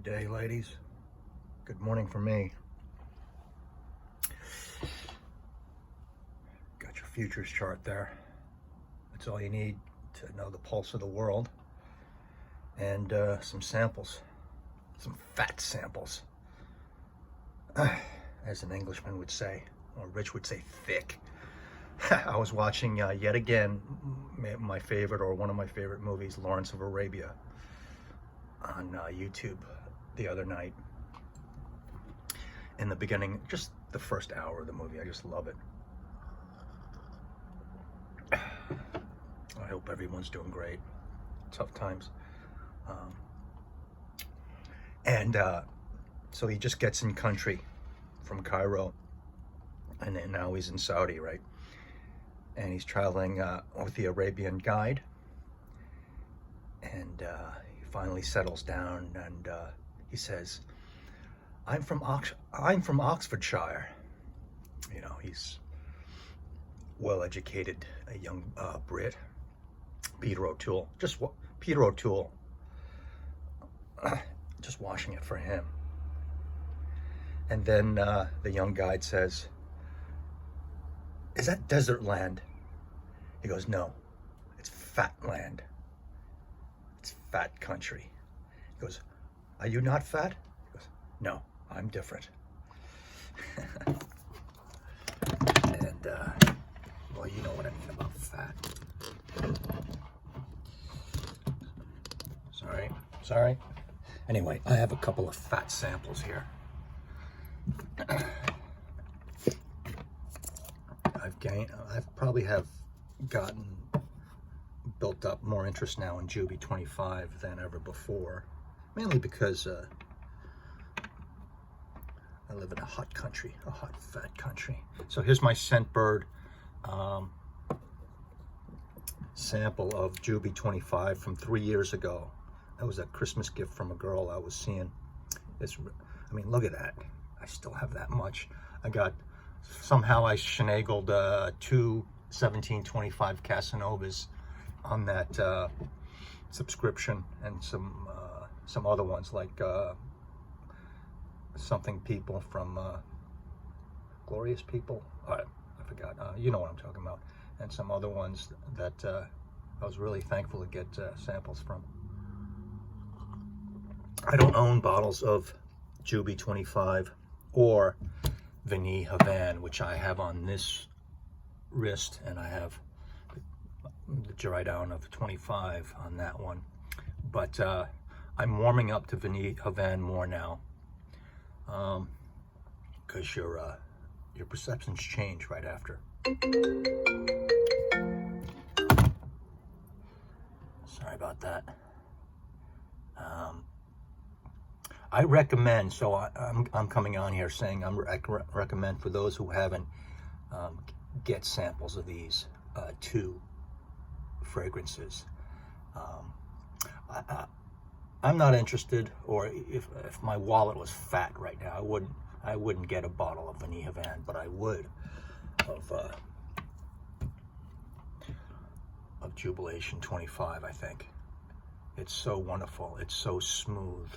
day, ladies. Good morning for me. Got your futures chart there. That's all you need to know the pulse of the world. And some samples, some fat samples. As an Englishman would say, or Rich would say, thick. I was watching yet again my favorite, or one of my favorite movies, Lawrence of Arabia, on YouTube the other night. In the beginning, just the first hour of the movie, I just love it. I hope everyone's doing great. Tough times. So he just gets in country from Cairo, and then now he's in Saudi, right? And he's traveling with the Arabian guide, and he finally settles down, and he says, I'm from Oxfordshire. You know, he's well-educated, a young Brit. Peter O'Toole, just washing it for him. And then the young guide says, is that desert land? He goes, no, it's fat land. It's fat country. He goes, are you not fat? He goes, no, I'm different. And, well, you know what I mean about fat. Sorry. Anyway, I have a couple of fat samples here. I've probably have gotten built up more interest now in Juby 25 than ever before, mainly because I live in a hot country, a hot fat country. So here's my Scentbird sample of Juby 25 from 3 years ago. That was a Christmas gift from a girl I was seeing. I mean, look at that. I still have that much. Somehow I finagled two 1725 Casanovas on that subscription, and some other ones like something people from Glorious People. I forgot. You know what I'm talking about. And some other ones that I was really thankful to get samples from. I don't own bottles of Juby 25 or Vanille Havane, which I have on this wrist, and I have the dry down of 25 on that one. But I'm warming up to Vanille Havane more now, because your perceptions change right after. Sorry about that. I recommend, so I'm coming on here saying I recommend for those who haven't, get samples of these two fragrances. I'm not interested, or if my wallet was fat right now, I wouldn't get a bottle of Vanille Havane, but I would of Jubilation 25. I think it's so wonderful. It's so smooth.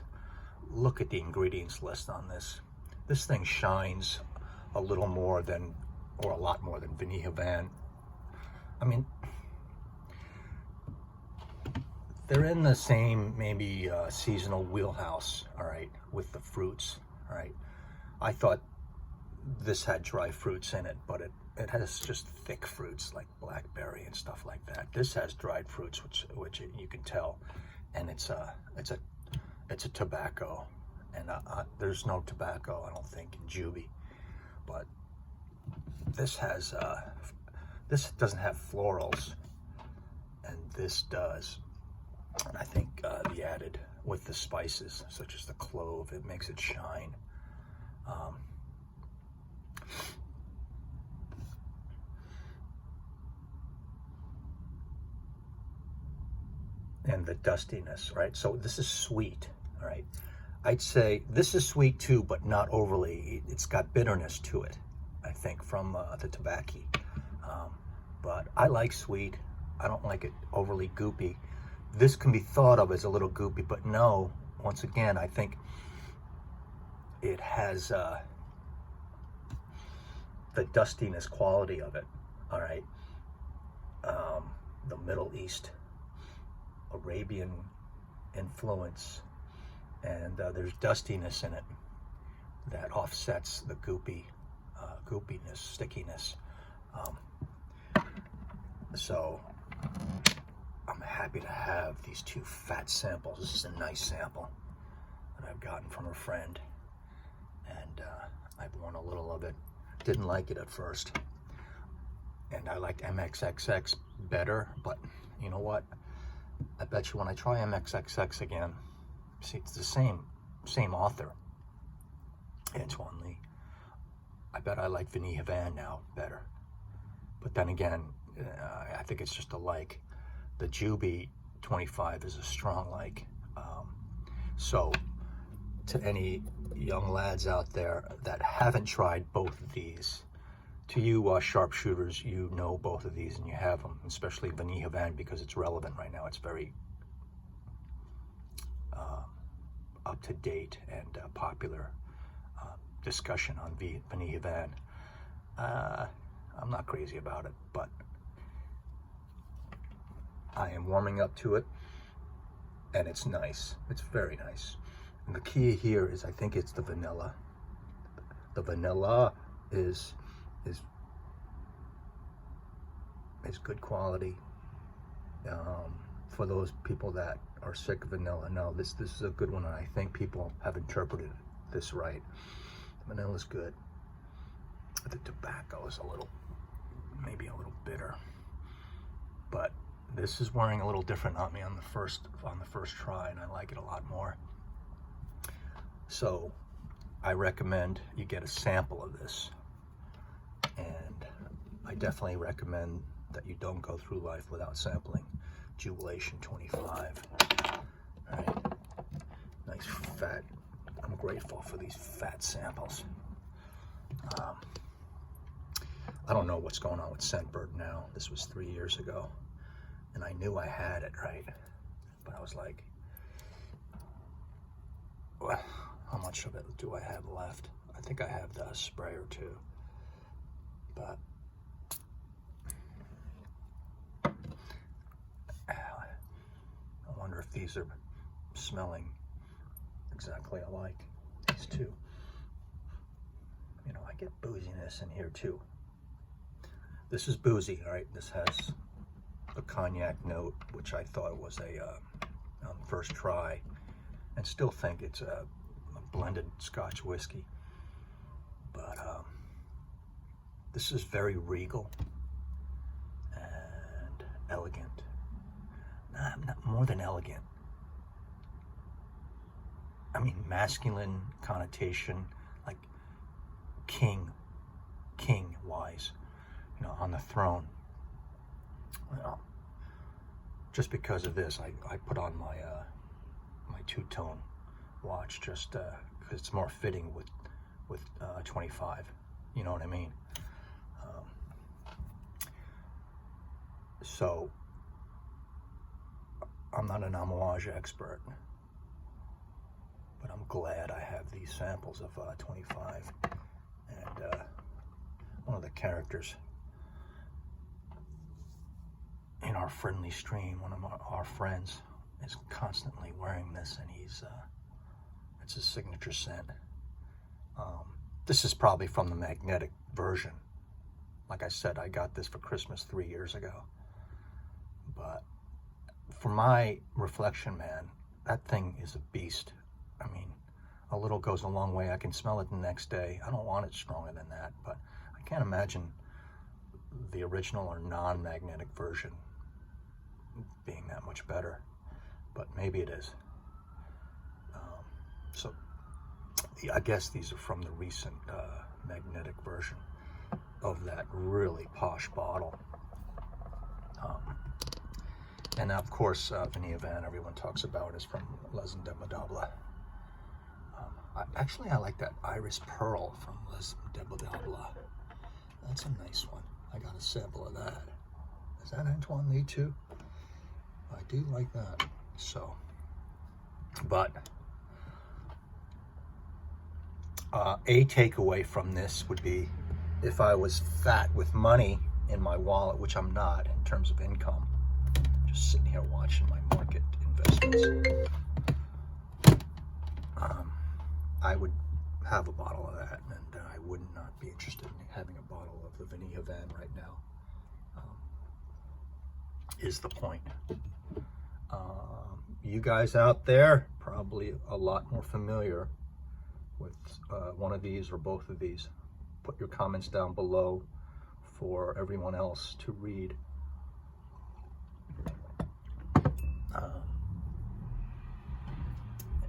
Look at the ingredients list on this. This thing shines a little more than, or a lot more than, Vanille Havane. I mean, they're in the same maybe seasonal wheelhouse, all right, with the fruits, all right. I thought this had dry fruits in it, but it has just thick fruits like blackberry and stuff like that. This has dried fruits, which you can tell, and it's a tobacco, and there's no tobacco, I don't think, in Juby, but this doesn't have florals, and this does. And I think the added with the spices, such as the clove, it makes it shine. And the dustiness, right? So this is sweet, all right? I'd say this is sweet too, but not overly. It's got bitterness to it, I think, from the tobacco. But I like sweet. I don't like it overly goopy. This can be thought of as a little goopy, but no, once again, I think it has the dustiness quality of it, all right? The Middle East, Arabian influence, and there's dustiness in it that offsets the goopiness, stickiness. So I'm happy to have these two fat samples. This is a nice sample that I've gotten from a friend, and I've worn a little of it. Didn't like it at first, and I liked MXXX better, but you know what? I bet you when I try MXXX again, see, it's the same author, Antoine Lee. I bet I like Vanille Havane now better. But then again, I think it's just a like. The Juby 25 is a strong like. So to any young lads out there that haven't tried both of these, to you sharpshooters, you know both of these and you have them, especially Vanille Havane, because it's relevant right now. It's very up to date and popular discussion on Vanille Havane. I'm not crazy about it, but I am warming up to it, and it's nice. It's very nice. And the key here is, I think it's the vanilla. The vanilla is good quality. For those people that are sick of vanilla, no, this is a good one, and I think people have interpreted this right. The vanilla's good. The tobacco is maybe a little bitter, but this is wearing a little different on me on the first try, and I like it a lot more. So I recommend you get a sample of this, and I definitely recommend that you don't go through life without sampling Jubilation 25. All right, nice fat. I'm grateful for these fat samples. I don't know what's going on with Scentbird now. This was 3 years ago, and I knew I had it, right? But I was like, well, how much of it do I have left? I think I have the spray or two, but I wonder if these are smelling exactly alike, these two. You know, I get booziness in here too. This is boozy, all right? This has a cognac note, which I thought was on first try, and still think it's a blended Scotch whiskey. But this is very regal and elegant. Not more than elegant. I mean, masculine connotation, like king-wise, you know, on the throne. Well, just because of this, I put on my my two-tone watch just because it's more fitting with 25. You know what I mean? So I'm not an Amouage expert, but I'm glad I have these samples of 25. And one of the characters in our friendly stream, one of our friends, is constantly wearing this, and it's his signature scent. This is probably from the magnetic version. Like I said, I got this for Christmas 3 years ago. But for my reflection, man, that thing is a beast. I mean, a little goes a long way. I can smell it the next day. I don't want it stronger than that, but I can't imagine the original or non-magnetic version being that much better, but maybe it is. So I guess these are from the recent magnetic version of that really posh bottle. And of course, Vanille Havane, everyone talks about, is from Les Indemodables. Actually, I like that Iris Pearl from Les Indemodables. That's a nice one. I got a sample of that. Is that Antoine Lee too? I do like that. So, but A takeaway from this would be, if I was fat with money in my wallet, which I'm not in terms of income, just sitting here watching my market investments, I would have a bottle of that, and I would not be interested in having a bottle of the Vanille Havane right now, is the point. You guys out there probably a lot more familiar with one of these or both of these. Put your comments down below for everyone else to read.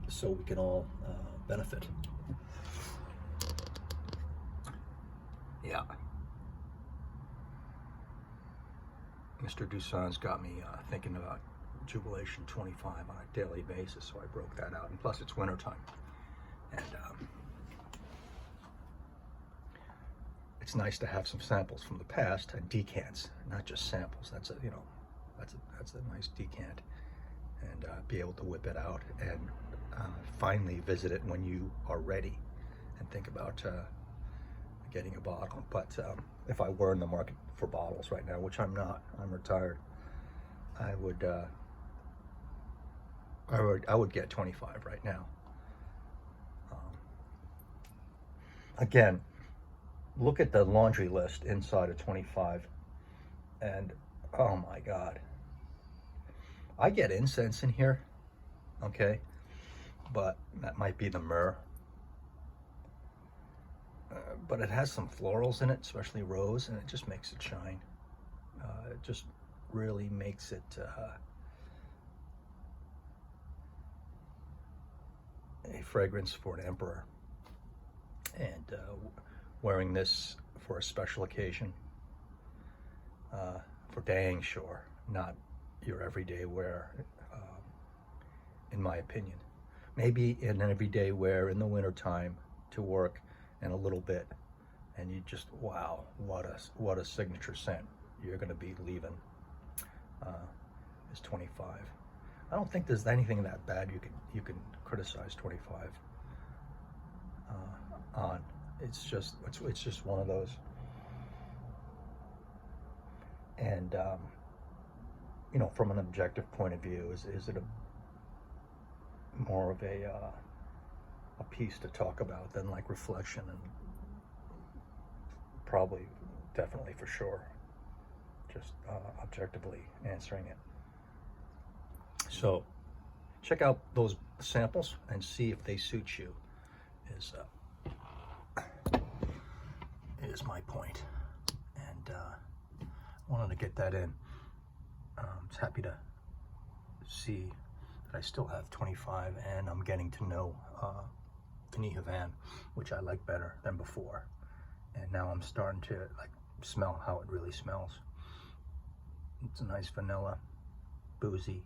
So we can all benefit. Yeah. Mr. Dusan's got me thinking about Jubilation 25 on a daily basis, so I broke that out. And plus, it's wintertime. And it's nice to have some samples from the past and decants, not just samples. That's a, you know, that's a nice decant, and be able to whip it out and finally visit it when you are ready and think about getting a bottle. But if I were in the market for bottles right now, which I'm not, I'm retired, I would get 25 right now. Again, look at the laundry list inside of 25, and oh my God, I get incense in here, okay, but that might be the myrrh. But it has some florals in it, especially rose, and it just makes it shine. It just really makes it a fragrance for an emperor. And wearing this for a special occasion, for dang sure, not your everyday wear, in my opinion. Maybe an everyday wear in the wintertime to work, and a little bit, and you just, wow, what a signature scent you're going to be leaving. Is 25. I don't think there's anything that bad you can criticize 25 on. It's just one of those. And you know, from an objective point of view, is it more of a piece to talk about than like reflection, and probably, definitely, for sure, just objectively answering it. So check out those samples and see if they suit you, is my point. And wanted to get that in. I'm happy to see that I still have 25, and I'm getting to know Vanille Havane, which I like better than before. And now I'm starting to like smell how it really smells. It's a nice vanilla, boozy.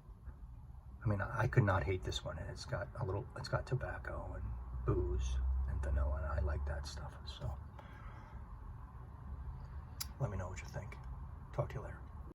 I mean, I could not hate this one. It's got tobacco and booze and vanilla, and I like that stuff. So let me know what you think. Talk to you later.